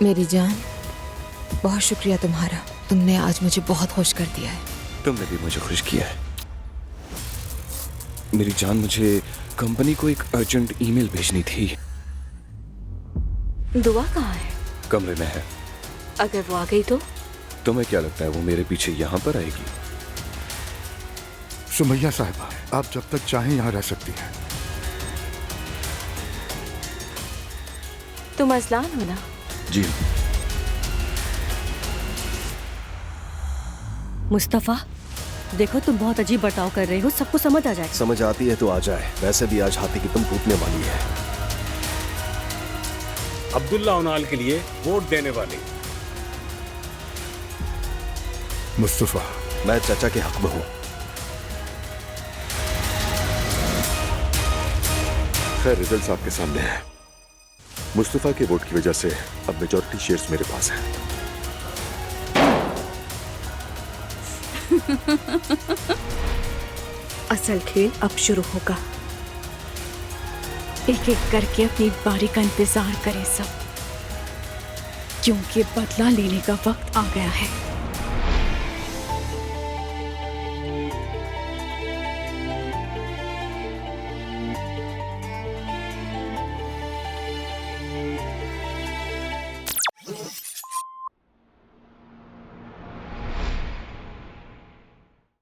मेरी जान, बहुत शुक्रिया तुम्हारा। तुमने आज मुझे बहुत खुश कर दिया है। तुमने भी मुझे खुश किया है। मेरी जान, मुझे कंपनी को एक अर्जेंट ईमेल भेजनी थी। दुआ कहाँ है? कमरे में है। अगर वो आ गई तो? तुम्हें क्या लगता है वो मेरे पीछे यहाँ पर आएगी? सुमैया साहिबा, आप जब तक चाहें यहाँ रह सकती हैं। तुम अजलान हो ना? जी। मुस्तफा, देखो तुम बहुत अजीब बर्ताव कर रहे हो, सबको समझ आ जाएगा। समझ आती है तो आ जाए, वैसे भी आज हाथी की तुम टूटने वाली है। अब्दुल्ला उनाल के लिए वोट देने वाले। मुस्तफा, मैं चाचा के हक में हूँ। खैर, रिजल्ट्स आपके सामने है। मुस्तफा के वोट की वजह से अब मेजॉरिटी शेयर्स मेरे पास हैं। असल खेल अब शुरू होगा। एक एक करके अपनी बारी का इंतजार करें सब, क्योंकि बदला लेने का वक्त आ गया है।